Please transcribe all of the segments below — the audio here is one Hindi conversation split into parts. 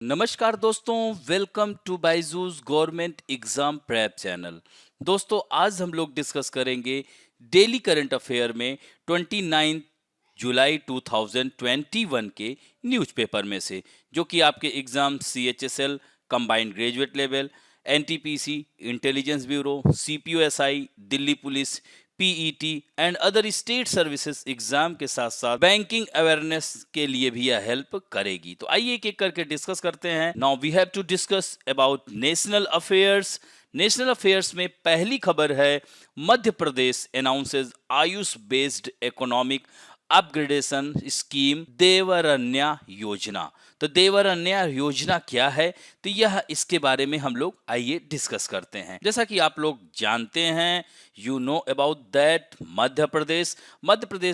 नमस्कार दोस्तों, welcome to Byju's government exam prep channel. दोस्तों, आज हम लोग डिस्कस करेंगे डेली करंट अफेयर में 29 जुलाई 2021 के न्यूज़पेपर में से, जो कि आपके exam CHSL combined graduate level, NTPC intelligence bureau, CPUSI Delhi police, PET and other state services exam के साथ साथ बैंकिंग अवेयरनेस के लिए भी यह हेल्प करेगी। तो आइए एक एक करके डिस्कस करते हैं। Now we have to discuss about national affairs. National affairs में पहली खबर है, Madhya Pradesh announces Ayush based economic upgradation scheme Devaranya योजना। तो देवरन्या योजना क्या है, तो यह इसके बारे में हम लोग आइए डिस्कस करते हैं। जैसा कि आप लोग जानते हैं, you know about that Madhya Pradesh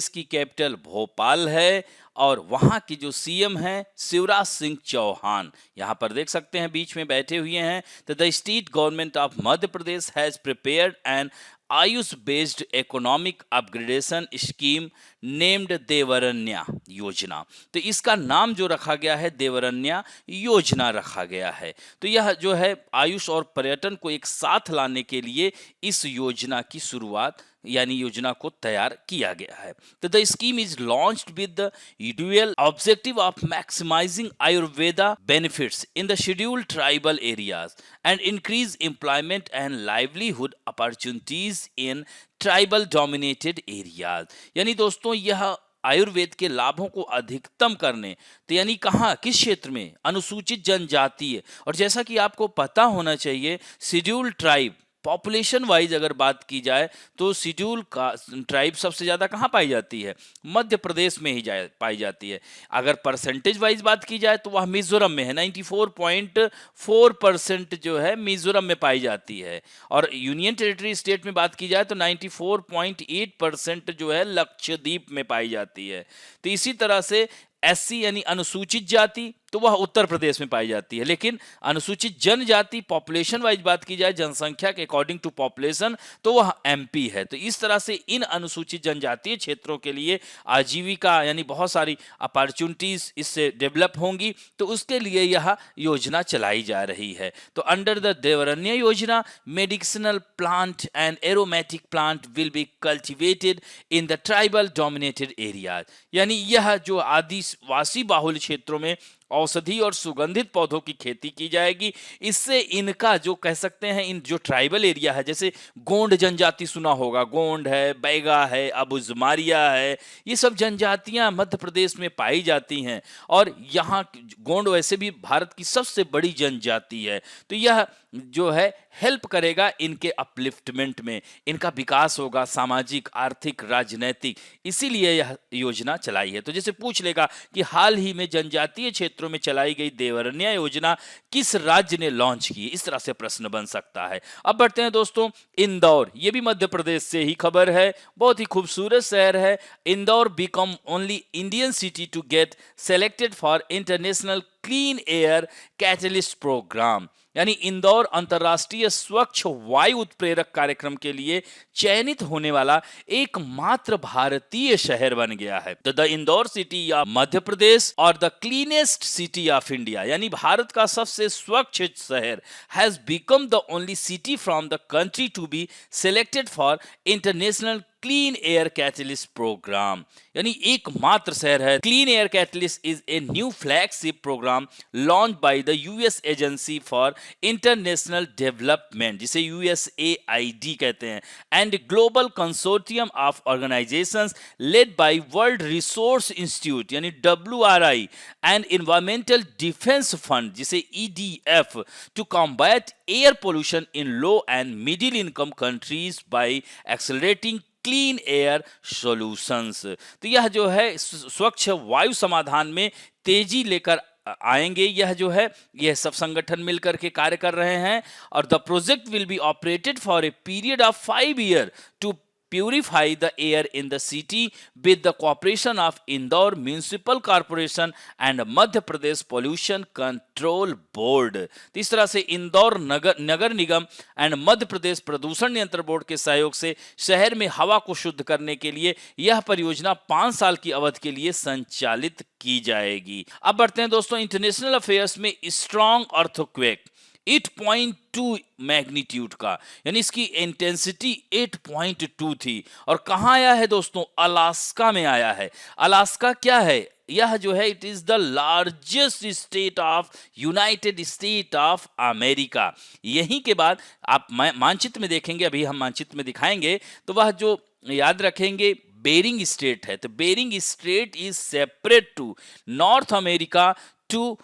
की कैपिटल भोपाल है और वहां की जो CM हैं शिवराज सिंह चौहान, यहां पर देख सकते हैं बीच में बैठे हुए हैं। तो the state government of Madhya Pradesh has prepared an Ayush based economic upgradation scheme named Devaranya योजना। तो इसका नाम जो रखा गया है देवरन्या योजना रखा गया है। तो यह जो है आयुष और पर्यटन को एक साथ लाने के लिए इस योजना की शुरुआत यानी योजना को तैयार किया गया है। तो the scheme is launched with the dual objective of maximising Ayurveda benefits in the scheduled tribal areas and increase employment and livelihood opportunities in tribal dominated areas. यानी दोस्तों, यह आयुर्वेद के लाभों को अधिकतम करने, तो यानी कहाँ, किस क्षेत्र में, अनुसूचित जनजातीय। और जैसा कि आपको पता होना चाहिए, शेड्यूल्ड ट्राइब पॉपुलेशन वाइज अगर बात की जाए तो शेड्यूल का ट्राइब सबसे ज़्यादा कहाँ पाई जाती है, मध्य प्रदेश में ही पाई जाती है। अगर परसेंटेज वाइज बात की जाए तो वह मिजोरम में है, 94.4% जो है मिजोरम में पाई जाती है। और यूनियन टेरिटरी स्टेट में बात की जाए तो 94.8% जो है लक्षद्वीप में पाई जाती है। तो इसी तरह से SC यानी अनुसूचित जाति, तो वह उत्तर प्रदेश में पाई जाती है। लेकिन अनुसूचित जनजाति पॉपुलेशन वाइज बात की जाए, जनसंख्या के अकॉर्डिंग टू पॉपुलेशन, तो वह MP है। तो इस तरह से इन अनुसूचित जनजातीय क्षेत्रों के लिए आजीविका यानी बहुत सारी अपॉर्चुनिटीज इससे डेवलप होंगी, तो उसके लिए यह योजना चलाई जा रही है। तो अंडर द देवरन्या योजना, medicinal plant and aromatic plant will be cultivated in the tribal dominated areas. यानी यह जो आदिवासी बाहुल क्षेत्रों में औषधि और सुगंधित पौधों की खेती की जाएगी। इससे इनका जो कह सकते हैं, इन जो ट्राइबल एरिया है, जैसे गोंड जनजाति सुना होगा, गोंड है, बैगा है, अबुजमारिया है, ये सब जनजातियां मध्य प्रदेश में पाई जाती हैं। और यहाँ गोंड वैसे भी भारत की सबसे बड़ी जनजाति है। तो यह जो है हेल्प करेगा इनके अपलिफ्टमेंट में, इनका विकास होगा, सामाजिक, आर्थिक, राजनैतिक, इसीलिए यह योजना चलाई है। तो जैसे पूछ लेगा कि हाल ही में जनजातीय क्षेत्रों में चलाई गई देवरन्या योजना किस राज्य ने लॉन्च की, इस तरह से प्रश्न बन सकता है। अब बढ़ते हैं दोस्तों, इंदौर, ये भी मध्य प्रदेश से ही खबर है, बहुत ही खूबसूरत शहर है। Indore become only Indian city to get selected for international clean air catalyst programme. यानी इंदौर अंतर्राष्ट्रीय स्वच्छ वायु उत्प्रेरक कार्यक्रम के लिए चयनित होने वाला एकमात्र भारतीय शहर बन गया है। तो the Indore city of Madhya Pradesh और the cleanest city of India, यानी भारत का सबसे स्वच्छ शहर, has become the only city from the country to be selected for international clean air catalyst programme. यानी एकमात्र शहर है। Clean air catalyst is a new flagship programme launch by the US agency for international development, जिसे USAID कहते हैं, and global consortium of organisations led bye world resource institute यानी WRI and environmental defence fund, जिसे EDF, to combat air pollution in low and middle income countries by accelerating clean air solutions. तो यह जो है स्वच्छ वायु समाधान में तेजी लेकर आएंगे। यह जो है, यह सब संगठन मिलकर के कार्य कर रहे हैं। और the project will be operated for a period of 5 year to purify the air in the city with the cooperation of Indore Municipal Corporation and Madhya Pradesh Pollution Control Board। तो इस तरह से इंदौर नगर निगम एंड मध्य प्रदेश प्रदूषण नियंत्रण बोर्ड के सहयोग से शहर में हवा को शुद्ध करने के लिए यह परियोजना 5 साल की अवधि के लिए संचालित की जाएगी। अब बढ़ते हैं दोस्तों इंटरनेशनल अफेयर्स में। स्ट्रॉन्ग अर्थक्वेक 8.2 मैग्नीट्यूड का, यानी इसकी इंटेंसिटी 8.2 थी। और कहां आया है दोस्तों? अलास्का में आया है। अलास्का क्या है? यह जो है it is the largest state of United state of America. यहीं के बाद आप मानचित्र में देखेंगे, अभी हम मानचित्र में दिखाएंगे, तो वह जो याद रखेंगे बेरिंग स्ट्रेट है। तो Bering strait is separate to North America to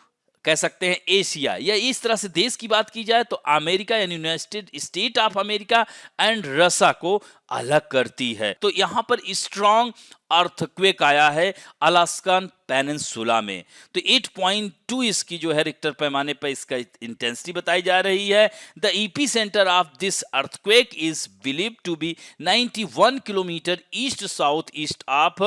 कह सकते हैं एशिया, या इस तरह से देश की बात की जाए तो अमेरिका यानी United state of America and रसा को अलग करती है। तो यहां पर स्ट्रॉन्ग अर्थक्वेक आया है अलास्कन पेनिनसुला में। तो 8.2 इसकी जो है रिक्टर पैमाने पर इसका इंटेंसिटी बताई जा रही है। The epicentre of this earthquake is believe to be 91 kilometre east south east of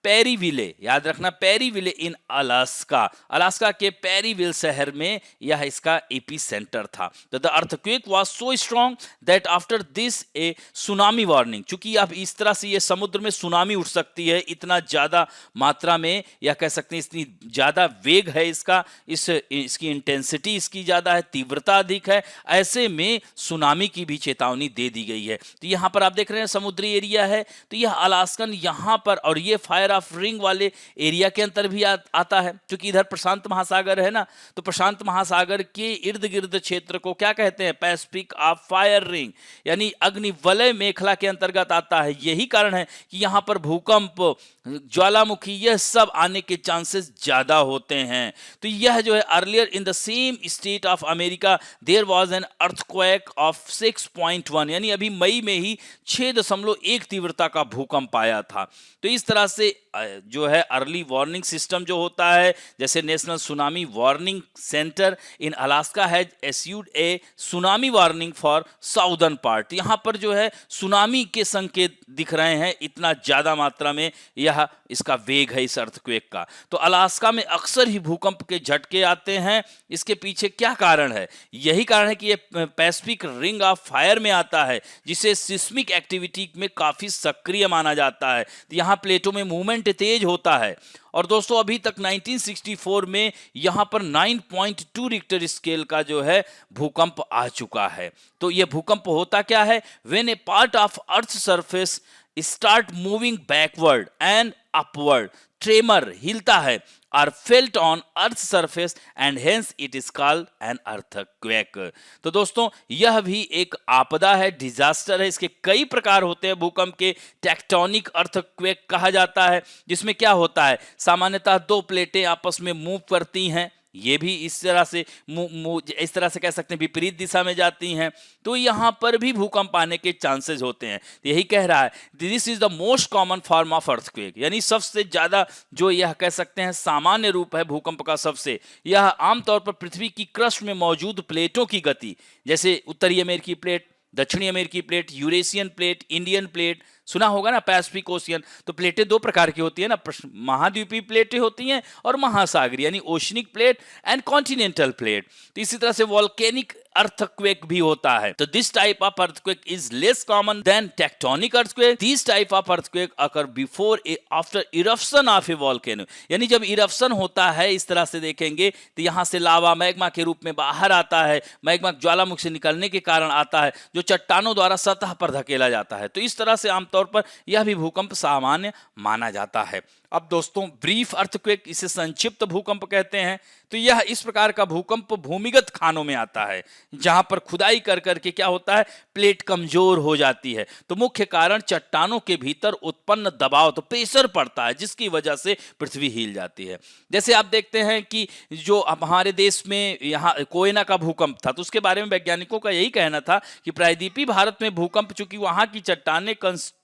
Perryville. याद रखना पेरीविले इन अलास्का, अलास्का के पेरीविल शहर में यह इसका ईपी सेंटर था। तो the earthquake was so strong that after this A tsunami warning, चूंकि अब इस तरह से ये समुद्र में सुनामी उठ सकती है, इतना ज्यादा मात्रा में, या कह सकते हैं इतनी ज्यादा वेग है इसका, इसकी इंटेंसिटी इसकी ज्यादा है, तीव्रता अधिक है, ऐसे में सुनामी की भी चेतावनी दे दी गई है। तो यहां पर आप देख रहे हैं समुद्री एरिया है, तो यह अलास्कन यहां पर, और ये फायर ऑफ रिंग वाले एरिया के अंतर भी आता है, क्योंकि इधर प्रशांत महासागर है ना, तो प्रशांत महासागर के इर्द गिर्द क्षेत्र को क्या कहते हैं? पैसिफिक ऑफ फायर रिंग, यानी अग्निवलय मेखला के अंतर्गत आता है। यही कारण है कि यहां पर भूकंप, ज्वालामुखी, यह सब आने के चांसेस ज्यादा होते हैं। तो यह जो है earlier in the same state of America there was an earthquake of 6.1, यानी अभी मई में ही 6.1 तीव्रता का भूकंप आया था। तो इस तरह से जो है अर्ली वार्निंग सिस्टम जो होता है, जैसे national tsunami warning centre in Alaska has issued A tsunami warning for southern part. यहां पर जो है सुनामी के संकेत दिख रहे हैं, इतना ज्यादा मात्रा में यह इसका वेग है इस अर्थक्वेक का। तो अलास्का में अक्सर ही भूकंप के झटके आते हैं। इसके पीछे क्या कारण है? यही कारण है कि ये पैसिफिक रिंग ऑफ फायर में आता है, जिसे सिस्मिक एक्टिविटी में काफी सक्रिय माना जाता है। तो यहां प्लेटों में मूवमेंट तेज होता है। और दोस्तों अभी तक 1964 में यहां पर 9.2 रिक्टर स्केल का जो है भूकंप आ चुका है। तो यह भूकंप होता क्या है? When a part of earth surface start moving backward and upward, tremor हिलता है, are felt on earth surface and hence it is called an earthquake. तो दोस्तों यह भी एक आपदा है, डिजास्टर है। इसके कई प्रकार होते हैं भूकंप के। टेक्टोनिक अर्थक्वेक कहा जाता है, जिसमें क्या होता है? सामान्यतः दो प्लेटें आपस में मूव करती हैं, ये भी इस तरह से कह सकते हैं विपरीत दिशा में जाती हैं, तो यहां पर भी भूकंप आने के चांसेस होते हैं। तो यही कह रहा है this is the most common form of earthquake, यानी सबसे ज्यादा जो यह कह सकते हैं सामान्य रूप है भूकंप का सबसे, यह आमतौर पर पृथ्वी की क्रस्ट में मौजूद प्लेटों की गति, जैसे उत्तरी अमेरिकी प्लेट, दक्षिणी अमेरिकी plate, Eurasian plate, Indian plate, सुना होगा ना पैसिफिक ओशियन। तो प्लेटें दो प्रकार की होती है ना, महाद्वीपीय प्लेटें होती हैं और महासागरीय यानी oceanic plate and continental plate. तो इसी तरह से वॉल्केनिक अर्थक्वेक भी होता है। तो this type of earthquake is less common than tectonic earthquake. This type of earthquake occur before after eruption of a volcano, यानी जब इरप्शन होता है, इस तरह से देखेंगे तो यहां से लावा मैग्मा के रूप में बाहर आता है, मैग्मा ज्वालामुखी से निकलने के कारण आता है, जो चट्टानों द्वारा सतह पर धकेला जाता है। तो इस तरह से आमतौर पर यह भी भूकंप सामान्य माना जाता है। अब दोस्तों ब्रीफ अर्थक्वेक, इसे संक्षिप्त भूकंप कहते हैं। तो यह इस प्रकार का भूकंप भूमिगत खानों में आता है, जहां पर खुदाई कर करके क्या होता है, प्लेट कमजोर हो जाती है। तो मुख्य कारण चट्टानों के भीतर उत्पन्न दबाव, तो प्रेशर पड़ता है, जिसकी वजह से पृथ्वी हिल जाती है। जैसे आप देखते हैं कि जो अब हमारे देश में यहाँ कोयना का भूकंप था, तो उसके बारे में वैज्ञानिकों का यही कहना था कि प्रायद्वीपीय भारत में भूकंप, चूंकि वहां की चट्टानें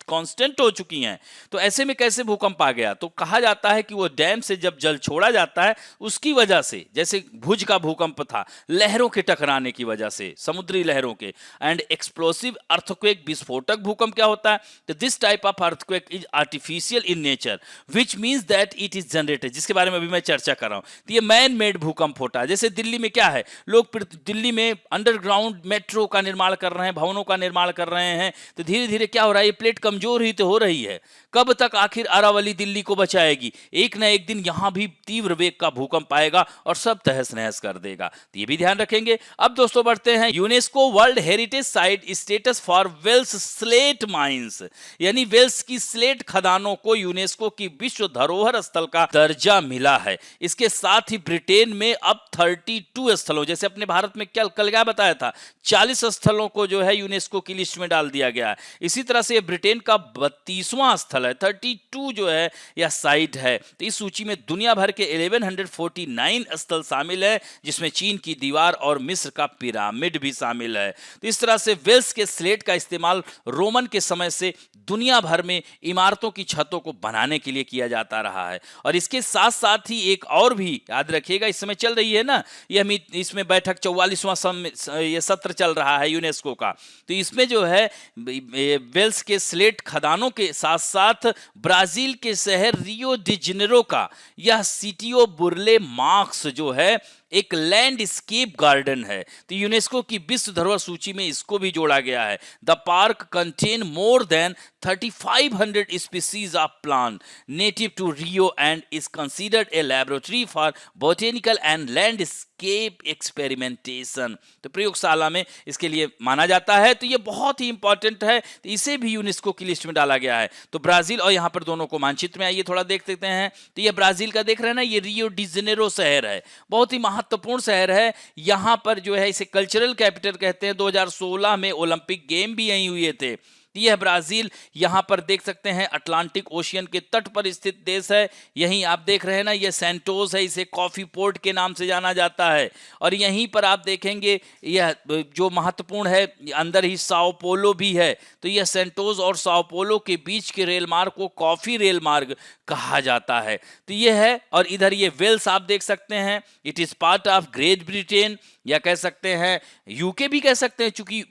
कांस्टेंट हो चुकी हैं, तो ऐसे में कैसे भूकंप आ गया? तो कहा जाता है कि वो डैम से जब जल छोड़ा जाता है उसकी वजह से, जैसे भुज का भूकंप था, लहरों के टकराने की वजह से, समुद्री लहरों के, एंड एक्सप्लोसिव अर्थक्वेक, विस्फोटक भूकंप क्या होता है, तो this type of earthquake is artificial in nature which means that it is generated, जिसके बारे में अभी मैं चर्चा कर रहा हूं। तो ये मैन मेड भूकंप होता है। जैसे दिल्ली में क्या है, लोग दिल्ली में अंडरग्राउंड मेट्रो का निर्माण कर रहे हैं, भवनों का निर्माण कर रहे हैं, तो धीरे धीरे क्या हो रहा है, ये प्लेट कमजोर ही तो हो रही है। कब तक आखिर अरावली दिल्ली को बचाएगी? एक ना एक दिन यहां भी तीव्र वेग का भूकंप आएगा और सब तहस नहस कर देगा। तो ये भी ध्यान रखेंगे। अब दोस्तों बढ़ते हैं, UNESCO world heritage site status for Wales slate mines, यानी वेल्स की स्लेट खदानों को यूनेस्को की विश्व धरोहर स्थल का दर्जा मिला है। इसके साथ ही ब्रिटेन में अब 32 स्थलों, जैसे अपने भारत में कल क्या बताया था, 40 स्थलों को जो है यूनेस्को की लिस्ट में डाल दिया गया है। इसी तरह से ब्रिटेन का 32वां स्थल है, 32 जो है यह साइट है। तो इस सूची में दुनिया भर के 1149 स्थल शामिल है, जिसमें चीन की दीवार और मिस्र का पिरामिड भी शामिल है। तो इस तरह से वेल्स के स्लेट का इस्तेमाल रोमन के समय से दुनिया भर में इमारतों की छतों को बनाने के लिए किया जाता रहा है। और इसके साथ साथ ही एक और भी याद रखिएगा, इस समय चल रही है ना ये इसमें बैठक, 44वां ये सत्र चल रहा है यूनेस्को का। तो इसमें जो है वेल्स के स्लेट खदानों के साथ साथ ब्राजील के शहर रियो डी जेनेरो का यह सिटी ऑफ बुर्ले मार्क्स जो है एक लैंडस्केप गार्डन है। तो यूनेस्को की विश्व धरोहर सूची में इसको भी जोड़ा गया है। The park contain more than 3500 species of plant native to Rio and is considered a laboratory for botanical and landscape experimentation. तो प्रयोगशाला में इसके लिए माना जाता है। तो ये बहुत ही इंपॉर्टेंट है, तो इसे भी यूनेस्को की लिस्ट में डाला गया है। तो ब्राजील और यहाँ पर दोनों को मानचित्र में आइए थोड़ा देख सकते हैं। तो ये ब्राजील का देख रहे हैं ना, ये रियो डी जेनेरो शहर है, बहुत ही महत्वपूर्ण शहर है। यहां पर जो है इसे कल्चरल कैपिटल कहते हैं। 2016 में ओलंपिक गेम भी यहीं हुए थे। यह ब्राजील, यहां पर देख सकते हैं अटलांटिक ओशियन के तट पर स्थित देश है। यहीं आप देख रहे हैं ना, यह सैंटोस है, इसे कॉफी पोर्ट के नाम से जाना जाता है। और यहीं पर आप देखेंगे यह जो महत्वपूर्ण है, अंदर ही साओ पोलो भी है। तो यह सैंटोस और साओ पोलो के बीच के रेल मार्ग को कॉफी रेल मार्ग कहा जाता है। तो यह है। और इधर ये वेल्स आप देख सकते हैं, it is part of great Britain, या कह सकते हैं यूके भी कह सकते हैं, चूंकि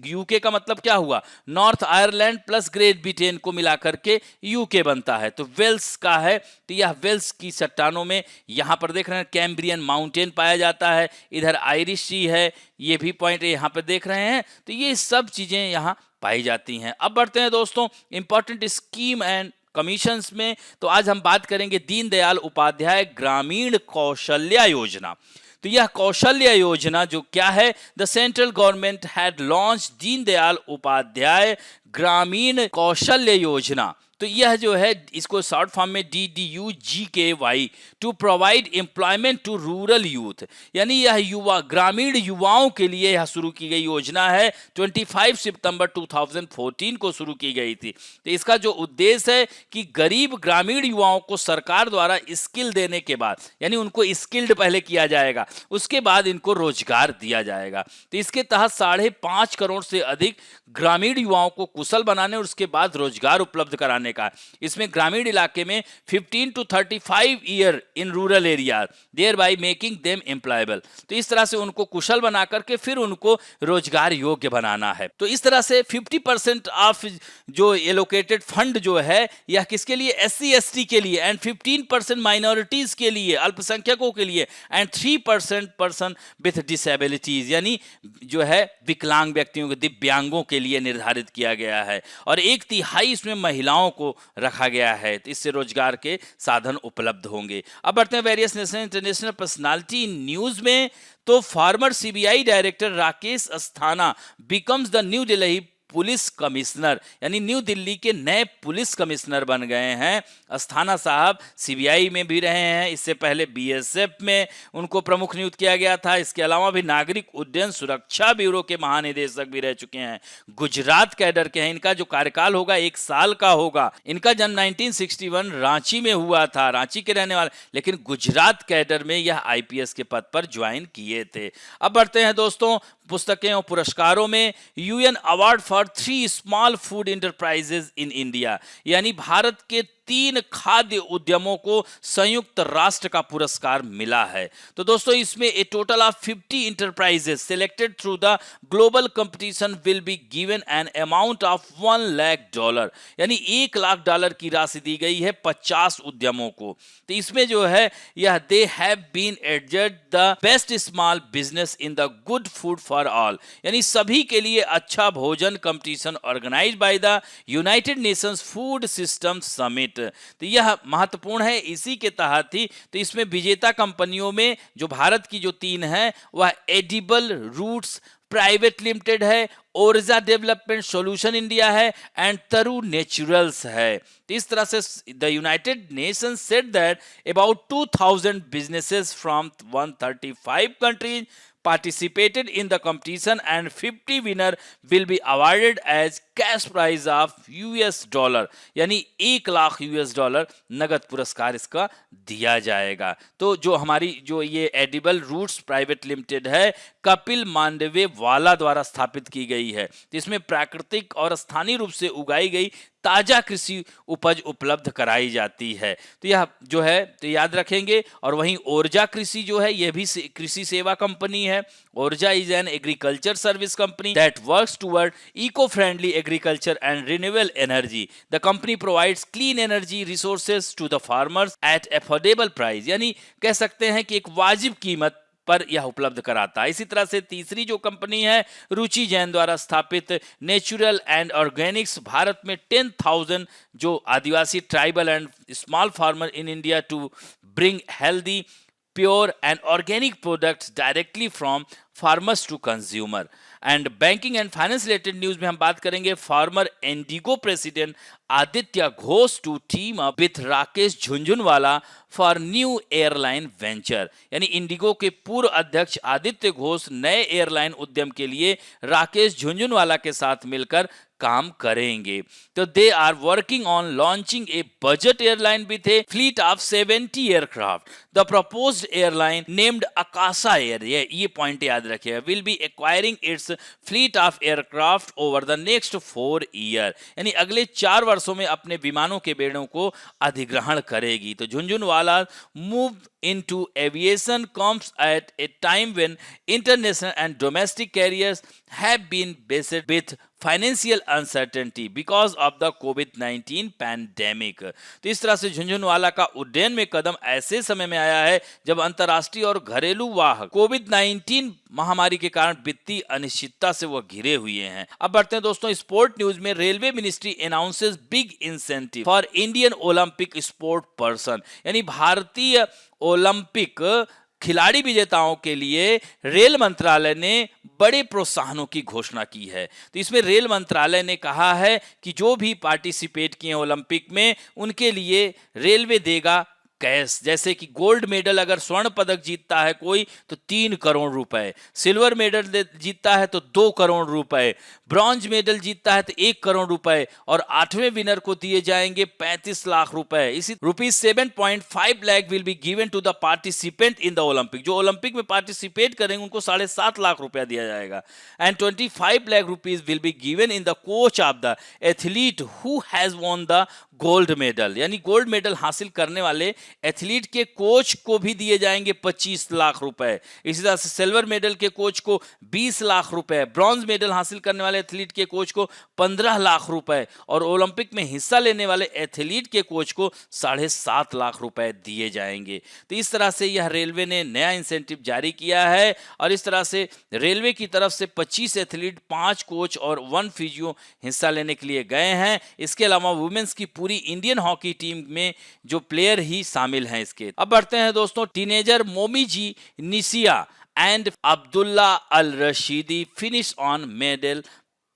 यूके का मतलब क्या हुआ, north Ireland plus great Britain को मिलाकर के यूके बनता है। तो वेल्स का है। तो यह वेल्स की चट्टानों में यहां पर देख रहे हैं कैम्ब्रियन माउंटेन पाया जाता है। इधर आयरिश सी है, ये भी पॉइंट यहां पर देख रहे हैं। तो ये सब चीजें यहां पाई जाती हैं। अब बढ़ते हैं दोस्तों इंपॉर्टेंट स्कीम एंड कमीशंस में। तो आज हम बात करेंगे दीनदयाल उपाध्याय ग्रामीण कौशल्या योजना। तो यह कौशल्य योजना जो क्या है, the central government had launch Deendayal Upadhyaya Grameen Kaushalya Yojana. तो यह जो है इसको शॉर्ट फॉर्म में DDUGKY to provide employment to rural youth, यानी यह युवा ग्रामीण युवाओं के लिए यह शुरू की गई योजना है। 25 सितंबर 2014 को शुरू की गई थी। तो इसका जो उद्देश्य है कि गरीब ग्रामीण युवाओं को सरकार द्वारा स्किल देने के बाद, यानी उनको स्किल्ड पहले किया जाएगा, उसके बाद इनको रोजगार दिया जाएगा। तो इसके तहत 5.5 करोड़ से अधिक ग्रामीण युवाओं को कुशल बनाने और उसके बाद रोजगार उपलब्ध कराने का। इसमें ग्रामीण इलाके में 15 to 35 year in rural area thereby making them employable. तो इस तरह से उनको कुशल बना करके फिर उनको रोजगार योग्य बनाना है। तो इस तरह से 50% ऑफ जो एलोकेटेड फंड जो है यह किसके लिए, SC ST के लिए, एंड 15% माइनॉरिटीज के लिए, अल्पसंख्यकों के लिए, एंड 3% पर्सन विथ डिसेबिलिटीज, यानी जो है विकलांग व्यक्तियों के, दिव्यांगों के लिए निर्धारित किया गया है। और 1/3 इसमें महिलाओं को रखा गया है। तो इससे रोजगार के साधन उपलब्ध होंगे। अब बढ़ते हैं various national international personality news में। तो farmer CBI director Rakesh Asthana becomes the new Delhi police commissioner, यानी न्यू दिल्ली के नए पुलिस कमिश्नर बन गए हैं। अस्थाना साहब CBI में भी रहे हैं, इससे पहले BSF में उनको प्रमुख नियुक्त किया गया था। इसके अलावा भी नागरिक उड्डयन सुरक्षा ब्यूरो के महानिदेशक भी रह चुके हैं। गुजरात कैडर के हैं। इनका जो कार्यकाल होगा 1 साल का होगा। इनका जन्म 1961 रांची में हुआ था, रांची के रहने वाले, लेकिन गुजरात कैडर में यह IPS के पद पर ज्वाइन किए थे। अब बढ़ते हैं दोस्तों पुस्तकें और पुरस्कारों में। UN award for 3 small food enterprises in India, यानी भारत के 3 खाद्य उद्यमों को संयुक्त राष्ट्र का पुरस्कार मिला है। तो दोस्तों इसमें a total of 50 enterprises selected through the global competition will be given an amount of $1 lakh, यानी $1 लाख की राशि दी गई है 50 उद्यमों को। तो इसमें जो है यह they have been adjudged the best small business in the good food for all, यानी सभी के लिए अच्छा भोजन competition organise by the United Nations food system summit. तो यह महत्वपूर्ण है, इसी के तहत ही तो इसमें विजेता कंपनियों में जो भारत की जो 3 है वह एडिबल रूट्स प्राइवेट लिमिटेड है, ओरिजा डेवलपमेंट सॉल्यूशन इंडिया है एंड तरु नेचुरल्स है। तो इस तरह से the United Nations said that about 2000 businesses from 135 countries participated in the competition and 50 winner will be awarded as cash prize of $, यानी $1 लाख नगद पुरस्कार इसका दिया जाएगा। तो जो हमारी जो ये एडिबल रूट्स प्राइवेट लिमिटेड है कपिल मांडवे वाला द्वारा स्थापित की गई है। तो इसमें प्राकृतिक और स्थानीय रूप से उगाई गई ताजा कृषि उपज उपलब्ध कराई जाती है। तो यह जो है तो याद रखेंगे। और वहीं ओरजा कृषि जो है यह भी कृषि सेवा कंपनी है। Oorja is an agriculture service company that works toward eco friendly agriculture and renewable energy. The company provides clean energy resources to the farmers at affordable price, यानी कह सकते हैं कि एक वाजिब कीमत पर यह उपलब्ध कराता है। इसी तरह से तीसरी जो कंपनी है रुचि जैन द्वारा स्थापित नेचुरल एंड ऑर्गेनिक्स, भारत में 10,000 जो Adivasi tribal and small farmer in India to bring healthy pure and organic products directly from farmers to consumer. And banking and finance related news में हम बात करेंगे former IndiGo president Aditya Ghosh to team up with Rakesh Jhunjhunwala for new airline venture, यानी इंडिगो के पूर्व अध्यक्ष आदित्य घोष नए एयरलाइन उद्यम के लिए राकेश झुनझुनवाला के साथ मिलकर काम करेंगे। तो they are working on launching a budget airline with a fleet of 70 aircraft. The proposed airline named Akasa Air, ये पॉइंट याद रखिएगा, will be acquiring its fleet of aircraft over the next 4 year, यानी अगले 4 वर्षों में अपने विमानों के बेड़ों को अधिग्रहण करेगी। तो Jhunjhunwala move into aviation comes at a time when international and domestic carriers have been faced with financial uncertainty because of the COVID-19 pandemic। तो इस तरह से झुनझुनवाला का उड्डयन में कदम ऐसे समय में आया है जब अंतर्राष्ट्रीय और घरेलू वाहक कोविड-19 महामारी के कारण वित्तीय अनिश्चितता से वह घिरे हुए हैं। अब बढ़ते हैं दोस्तों स्पोर्ट न्यूज में। Railway ministry announces big incentive for Indian Olympic sport person, यानी भारतीय ओलंपिक खिलाड़ी विजेताओं के लिए रेल मंत्रालय ने बड़े प्रोत्साहनों की घोषणा की है। तो इसमें रेल मंत्रालय ने कहा है कि जो भी पार्टिसिपेट किए ओलंपिक में उनके लिए रेलवे देगा कैश, जैसे कि गोल्ड मेडल अगर स्वर्ण पदक जीतता है कोई तो 3 करोड़ रुपए, सिल्वर मेडल जीतता है तो 2 करोड़ रुपए, ब्रॉन्ज मेडल जीतता है तो 1 करोड़ रुपए और 8वें विनर को दिए जाएंगे 35 लाख रुपए। इसी ₹7.5 lakh will be given to the participant in the Olympic, जो ओलंपिक में पार्टिसिपेट करेंगे उनको 7.5 लाख रुपया दिया जाएगा। And 25 lakh rupees will be given in the coach of the athlete who has won the gold medal, यानी गोल्ड मेडल हासिल करने वाले एथलीट के कोच को भी दिए जाएंगे 25 लाख रुपए। इसी तरह से सिल्वर मेडल के कोच को 20 लाख रुपए, ब्रॉन्ज मेडल हासिल करने वाले एथलीट के कोच को 15 लाख रुपए और ओलंपिक में हिस्सा लेने वाले एथलीट के कोच को 7.5 लाख रुपए दिए जाएंगे। तो इस तरह से यह रेलवे ने नया इंसेंटिव जारी किया है और इस तरह से रेलवे की तरफ से 25 एथलीट, 5 कोच और 1 फिजियो हिस्सा लेने के लिए गए हैं। इसके अलावा वुमेन्स की पूरी इंडियन हॉकी टीम में जो प्लेयर ही शामिल हैं इसके। अब बढ़ते हैं दोस्तों teenager Momiji Nishiya and Abdullah Al Rashidi finish on medal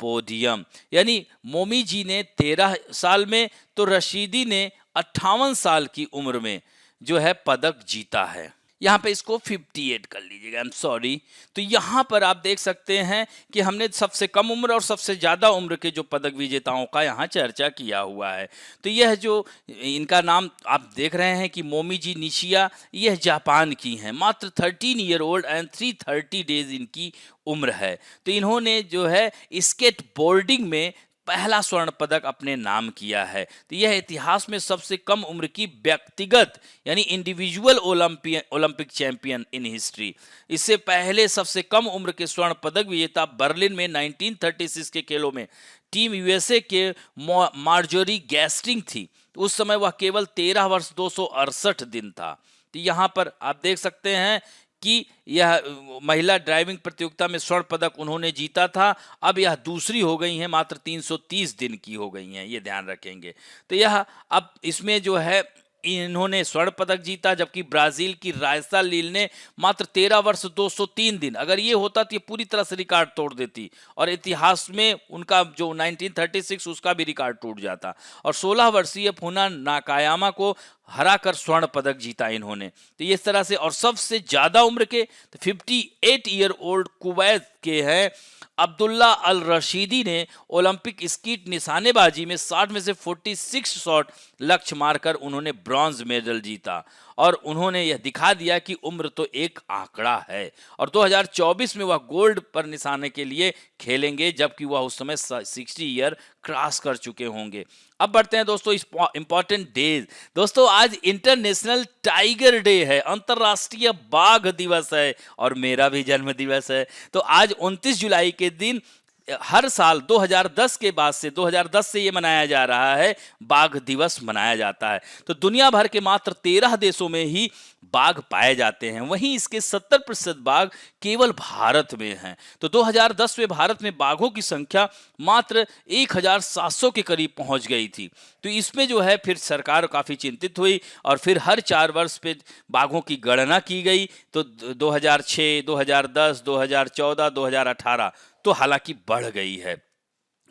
podium, यानी मोमी जी ने 13 साल में तो रशीदी ने 58 साल की उम्र में जो है पदक जीता है। यहाँ पे इसको 58 कर लीजिएगा, आई एम सॉरी। तो यहाँ पर आप देख सकते हैं कि हमने सबसे कम उम्र और सबसे ज़्यादा उम्र के जो पदक विजेताओं का यहाँ चर्चा किया हुआ है। तो यह जो इनका नाम आप देख रहे हैं कि मोमीजी निशिया, यह जापान की हैं, मात्र 13 ईयर ओल्ड एंड 330 डेज इनकी उम्र है। तो इन्होंने जो है स्केट बोर्डिंग में पहला स्वर्ण पदक अपने नाम किया है। तो यह इतिहास में सबसे कम उम्र की व्यक्तिगत यानी individual Olympic champion in history. इससे पहले सबसे कम उम्र के स्वर्ण पदक विजेता बर्लिन में 1936 के खेलों में टीम यूएसए के मार्जोरी गैस्टिंग थी। उस समय वह केवल 13 वर्ष 268 दिन था। तो यहाँ पर आप देख सकते हैं कि यह महिला ड्राइविंग प्रतियोगिता में स्वर्ण पदक उन्होंने जीता था। अब यह दूसरी हो गई हैं, मात्र 330 दिन की हो गई हैं, ये ध्यान रखेंगे। तो यह अब इसमें जो है इन्होंने स्वर्ण पदक जीता, जबकि ब्राजील की रायसा लील ने मात्र 13 वर्ष 203 दिन। अगर ये होता तो ये पूरी तरह से रिकॉर्ड तोड़ देती और इतिहास में उनका जो 1936 उसका भी रिकॉर्ड टूट जाता। और 16 वर्षीय फुना नाकायामा को हराकर स्वर्ण पदक जीता इन्होंने। तो इस तरह से और सबसे ज्यादा उम्र के तो 58 ईयर ओल्ड कुवैत के हैं अब्दुल्ला अल रशीदी ने ओलंपिक स्कीट निशानेबाजी में 60 में से 46 शॉट लक्ष्य मारकर उन्होंने ब्रॉन्ज मेडल जीता और उन्होंने यह दिखा दिया कि उम्र तो एक आंकड़ा है। और 2024 में वह गोल्ड पर निशाने के लिए खेलेंगे, जबकि वह उस समय 60 ईयर क्रॉस कर चुके होंगे। अब बढ़ते हैं दोस्तों इस इंपॉर्टेंट डेज। दोस्तों आज इंटरनेशनल टाइगर डे है, अंतरराष्ट्रीय बाघ दिवस है और मेरा भी जन्म दिवस है। तो आज 29 जुलाई के दिन हर साल 2010 के बाद से 2010 से ये मनाया जा रहा है, बाघ दिवस मनाया जाता है। तो दुनिया भर के मात्र 13 देशों में ही बाघ पाए जाते हैं, वहीं इसके 70% बाघ केवल भारत में हैं। तो 2010 में भारत में बाघों की संख्या मात्र 1700 के करीब पहुंच गई थी। तो इसमें जो है फिर सरकार काफी चिंतित हुई और फिर हर 4 वर्ष पे बाघों की गणना की गई। तो 2006, 2010, 2014, 2018 तो हालांकि बढ़ गई है।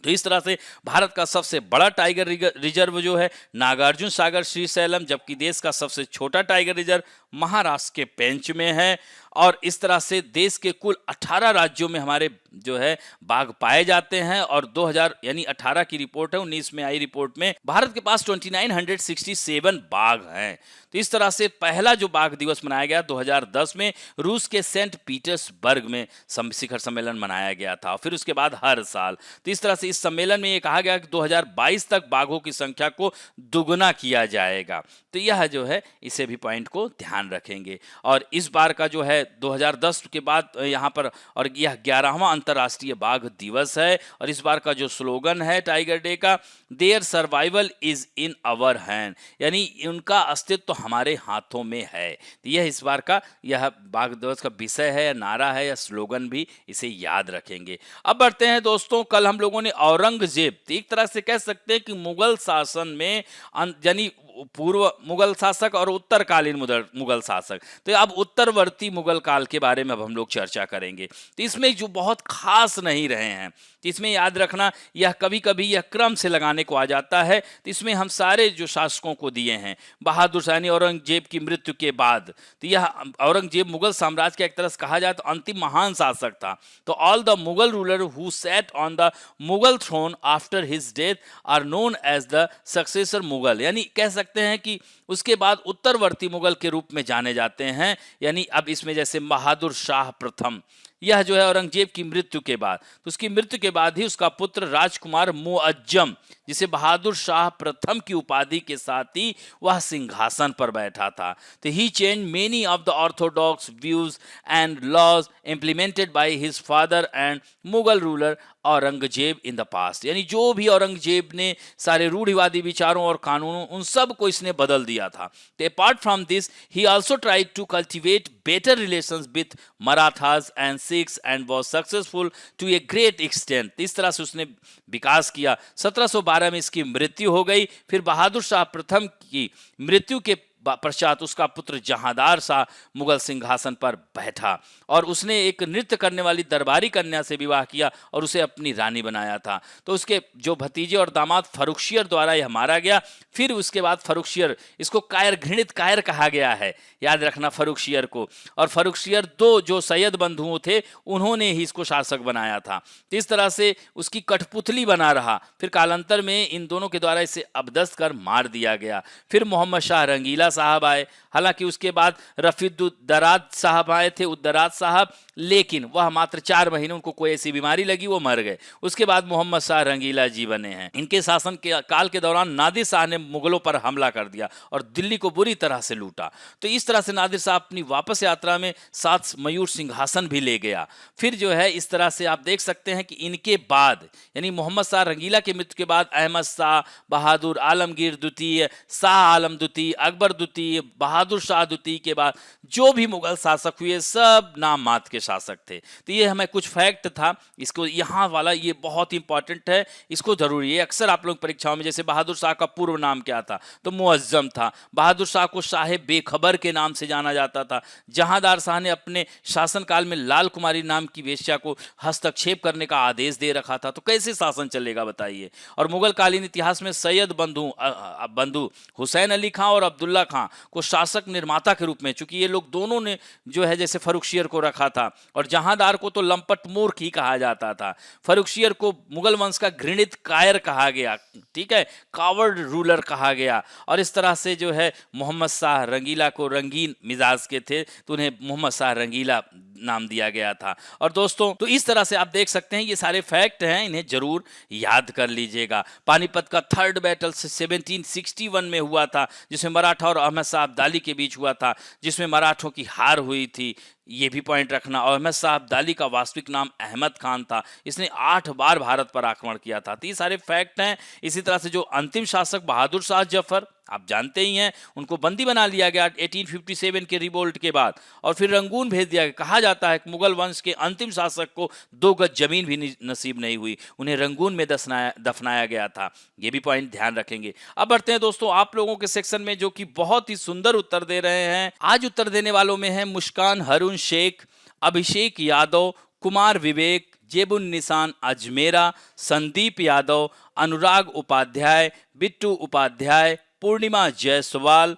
तो इस तरह से भारत का सबसे बड़ा टाइगर रिजर्व जो है नागार्जुन सागर श्रीशैलम, जबकि देश का सबसे छोटा टाइगर रिजर्व महाराष्ट्र के पेंच में है। और इस तरह से देश के कुल 18 राज्यों में हमारे जो है बाघ पाए जाते हैं। और 2000 यानी 18 की रिपोर्ट है, 19 में आई रिपोर्ट में भारत के पास 2967 बाघ हैं। तो इस तरह से पहला जो बाघ दिवस मनाया गया 2010 में रूस के सेंट पीटर्सबर्ग में शिखर सम्मेलन मनाया गया था। फिर उसके बाद हर साल। तो इस तरह से इस सम्मेलन में ये कहा गया कि 2022 तक बाघों की संख्या को दुगुना किया जाएगा। तो यह जो है इसे भी पॉइंट को ध्यान रखेंगे। और इस बार का जो है 2010 के बाद यहाँ पर और यह 11वां अंतर्राष्ट्रीय बाघ दिवस है। और इस बार का जो स्लोगन है टाइगर डे का, their survival is in our hand, यानी उनका अस्तित्व तो हमारे हाथों में है। तो यह इस बार का यह बाघ दिवस का विषय है या नारा है या स्लोगन भी, इसे याद रखेंगे। अब बढ़ते हैं दोस्तों, कल हम लोगों ने औरंगजेब, एक तरह से कह सकते हैं कि मुगल शासन में यानी पूर्व मुगल शासक और उत्तरकालीन मुगल शासक, तो अब उत्तरवर्ती मुगल काल के बारे में अब हम लोग चर्चा करेंगे। तो इसमें जो बहुत खास नहीं रहे हैं, तो इसमें याद रखना यह कभी कभी यह क्रम से लगाने को आ जाता है। तो इसमें हम सारे जो शासकों को दिए हैं बहादुर शाह औरंगजेब की मृत्यु के बाद। तो यह औरंगजेब मुगल साम्राज्य का एक तरह से कहा जाए तो अंतिम महान शासक था। तो all the Mughal ruler who sat on the Mughal throne after his death are known as the successor Mughal, यानी कह सकते हैं कि उसके बाद उत्तरवर्ती मुगल के रूप में जाने जाते हैं। यानी अब इसमें जैसे बहादुर शाह प्रथम, यह जो है औरंगजेब की मृत्यु के बाद, तो उसकी मृत्यु के बाद ही उसका पुत्र राजकुमार मुअज्जम, जिसे बहादुर शाह प्रथम की उपाधि के साथ ही वह सिंहासन पर बैठा था। तो he change many of the orthodox views and laws implemented by his father and Mughal ruler Aurangzeb in the past, यानी जो भी औरंगजेब ने सारे रूढ़िवादी विचारों और कानूनों उन सब को इसने बदल दिया था। तो apart from this he also tried to cultivate better relations with Marathas and Sikhs and was successful to a great extent. इस तरह से उसने विकास किया। 1712 में इसकी मृत्यु हो गई। फिर बहादुर शाह प्रथम की मृत्यु के पश्चात उसका पुत्र जहांदार शाह मुगल सिंहासन पर बैठा और उसने एक नृत्य करने वाली दरबारी कन्या से विवाह किया और उसे अपनी रानी बनाया था। तो उसके जो भतीजे और दामाद फर्रुखशियर द्वारा यह मारा गया। फिर उसके बाद फर्रुखशियर, इसको कायर, घृणित कायर कहा गया है, याद रखना फर्रुखशियर को। और फर्रुखशियर दो जो सैयद बंधुओं थे उन्होंने ही इसको शासक बनाया था। तो इस तरह से उसकी कठपुतली बना रहा। फिर कालांतर में इन दोनों के द्वारा इसे अबदस्त कर मार दिया गया। फिर मोहम्मद शाह रंगीला साहब आए, हालांकि उसके बाद रफीदुद्दराज साहब आए थे, उद्दराज साहब, लेकिन वह मात्र 4 महीने, उनको कोई ऐसी बीमारी लगी, वो मर गए। उसके बाद मोहम्मद शाह रंगीला जी बने हैं। इनके शासन के काल के दौरान नादिर शाह ने मुगलों पर हमला कर दिया और दिल्ली को बुरी तरह से लूटा। तो इस तरह से नादिर शाह अपनी वापस यात्रा में साथ मयूर सिंहासन भी ले गया। फिर जो है इस तरह से आप देख सकते हैं कि इनके बाद यानी मोहम्मद शाह रंगीला की मृत्यु के बाद अहमद शाह, बहादुर आलमगीर द्वितीय, शाह आलम द्वितीय, अकबर द्वितीय, बहादुर शाह द्वितीय के बाद जो भी मुगल शासक हुए सब नाम मात्र के शासक थे। तो ये हमें कुछ फैक्ट था, इसको यहाँ वाला ये बहुत इंपॉर्टेंट है, इसको जरूरी है। अक्सर आप लोग परीक्षाओं में, जैसे बहादुर शाह का पूर्व नाम क्या था, तो मुअज्जम था। बहादुर शाह को शाह बेखबर के नाम से जाना जाता था। जहांदार शाह ने अपने शासनकाल में लाल कुमारी नाम की वेश्या को हस्तक्षेप करने का आदेश दे रखा था। तो कैसे शासन चलेगा बताइए। और मुगल कालीन इतिहास में सैयद बंधु हुसैन अली खां और अब्दुल्ला खां को शासक निर्माता के रूप में, चूंकि ये लोग दोनों ने जो है जैसे फर्रुखशियर को रखा था, और जहांदार को तो लंपट मूर्ख ही कहा जाता था। फर्रुखशियर को मुगल वंश का घृणित कायर कहा गया, ठीक है, कावर्ड रूलर कहा गया। और इस तरह से जो है मोहम्मद शाह रंगीला को रंगीन मिजाज के थे तो उन्हें मोहम्मद शाह रंगीला नाम दिया गया था। और दोस्तों तो इस तरह से आप देख सकते हैं ये सारे फैक्ट हैं, इन्हें जरूर याद कर लीजिएगा। पानीपत का थर्ड बैटल 1761 में हुआ था, जिसमें मराठा और अहमद शाह अब्दाली के बीच हुआ था, जिसमें मराठों की हार हुई थी। ये भी पॉइंट रखना। और अहमद शाह अब्दाली का वास्तविक नाम अहमद खान था। इसने 8 बार भारत पर आक्रमण किया था। तो ये सारे फैक्ट हैं। इसी तरह से जो अंतिम शासक बहादुर शाह जफर, आप जानते ही हैं, उनको बंदी बना लिया गया 1857 के रिवोल्ट के बाद, और फिर रंगून भेज दिया गया। कहा जाता है कि मुगल वंश के अंतिम शासक को 2 गज जमीन भी नसीब नहीं हुई, उन्हें रंगून में दफनाया गया था। ये भी पॉइंट ध्यान रखेंगे। अब बढ़ते हैं दोस्तों आप लोगों के सेक्शन में, जो कि बहुत ही सुंदर उत्तर दे रहे हैं। आज उत्तर देने वालों में है मुस्कान Harun Sheikh, Abhishek Yadav, Kumar Vivek, Zebun Nishan Ajmera, Sandeep Yadav, Anurag Upadhyay, Bittu Upadhyay, Purnima Jaiswal,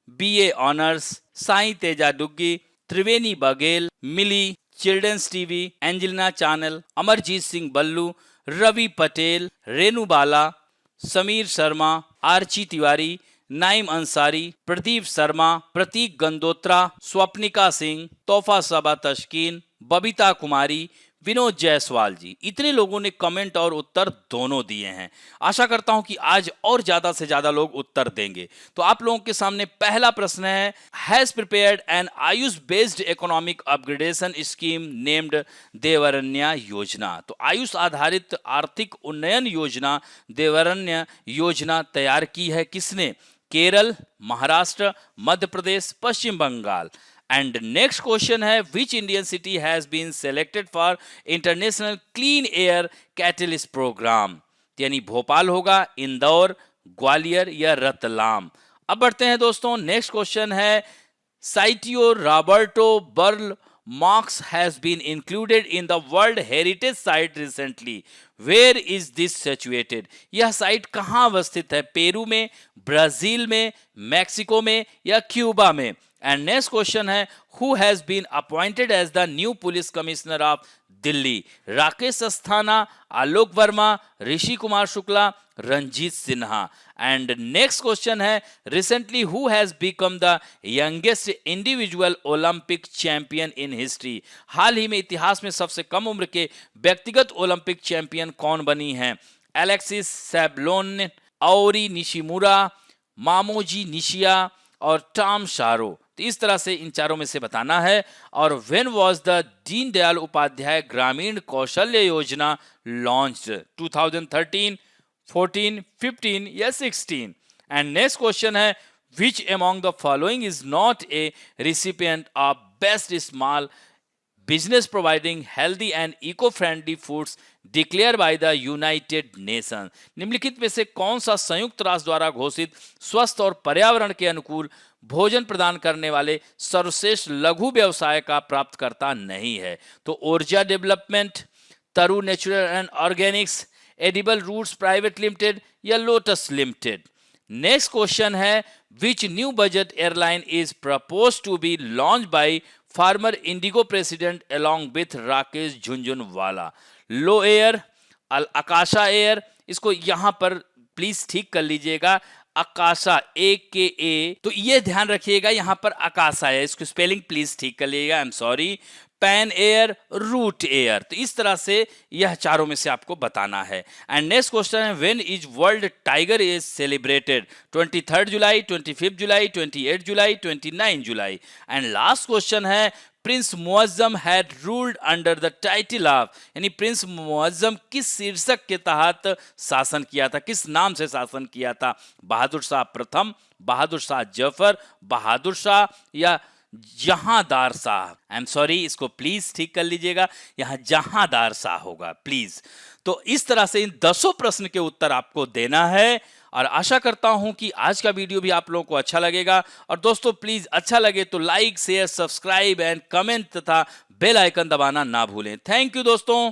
BA honours, Sai Teja Duggi, Triveni Baghel, Mili, children's TV, Angelina channel, Amarjeet Singh Ballu, Ravi Patel, Renu Bala, Sameer Sharma, Archi Tiwari, Naim Ansari, Pradeep Sharma, Prateek Gandotra, Swapnika Singh, Tohfa Saba Taskin, Babita कुमारी, विनोद जायसवाल जी। इतने लोगों ने कमेंट और उत्तर दोनों दिए हैं। आशा करता हूं कि आज और ज्यादा से ज्यादा लोग उत्तर देंगे। तो आप लोगों के सामने पहला प्रश्न है, has prepared an Ayush based economic upgradation scheme named Devaranya योजना। तो आयुष आधारित आर्थिक उन्नयन योजना देवरन्या योजना तैयार की है किसने? Kerala, Maharashtra, Madhya Pradesh, Paschim Bangal. And next question है, which Indian city has been selected for international clean air catalyst programme? यानी भोपाल होगा, इंदौर, ग्वालियर या रतलाम। अब बढ़ते हैं दोस्तों, नेक्स्ट क्वेश्चन है, Sitio Roberto Burle Marx has been included in the World Heritage Site recently. Where is this situated? यह साइट कहाँ अवस्थित है? पेरू में, ब्राजील में, मैक्सिको में या क्यूबा में? एंड नेक्स्ट क्वेश्चन है, who has been appointed as the new police commissioner of Delhi? Rakesh Asthana, Alok Verma, Rishi Kumar Shukla, Ranjit Sinha. And next question है, recently who has become the youngest individual Olympic champion in history? हाल ही में इतिहास में सबसे कम उम्र के व्यक्तिगत ओलंपिक चैंपियन कौन बनी हैं? एलेक्सिस सैबलोन, औरी निशिमुरा, मामोजी निशिया और टॉम शारो। तो इस तरह से इन चारों में से बताना है। और when was the Deendayal Upadhyaya Grameen Kaushalya Yojana launched? 2013, 14, 15 या 16? एंड नेक्स्ट क्वेश्चन है, which among the following is not a recipient of best small business providing healthy and eco-friendly foods declared by the United Nations? निम्नलिखित में से कौन सा संयुक्त राष्ट्र द्वारा घोषित स्वस्थ और पर्यावरण के अनुकूल भोजन प्रदान करने वाले सर्वश्रेष्ठ लघु व्यवसाय का प्राप्तकर्ता नहीं है? तो Oorja development, Taru natural and organics, edible roots private limited या लोटस लिमिटेड? नेक्स्ट क्वेश्चन है, which new budget airline is propose to be launch by former IndiGo president along with Rakesh Jhunjhunwala? Low air, Akasa Air, इसको यहां पर प्लीज ठीक कर लीजिएगा, अकाशा, AKA। तो ये ध्यान रखिएगा, यहां पर अकाशा है, इसको स्पेलिंग प्लीज ठीक कर लीजिएगा, I am sorry. Pan air, root air. तो इस तरह से यह चारों में से आपको बताना है। एंड नेक्स्ट क्वेश्चन है, when is world tiger is celebrated? 23 July, 25 July, 28 July, 29 July. And last question है, prince Muazzam had ruled under the title of, यानी प्रिंस मुअज्जम किस शीर्षक के तहत शासन किया था, किस नाम से शासन किया था? बहादुर शाह प्रथम, बहादुर शाह जफर, बहादुर शाह या जहांदार शाह? आई एम सॉरी, इसको प्लीज ठीक कर लीजिएगा, यहां जहांदार शाह होगा प्लीज। तो इस तरह से इन 10 प्रश्न के उत्तर आपको देना है और आशा करता हूं कि आज का वीडियो भी आप लोगों को अच्छा लगेगा। और दोस्तों प्लीज अच्छा लगे तो like, share, subscribe and comment तथा बेल आइकन दबाना ना भूलें। थैंक यू दोस्तों।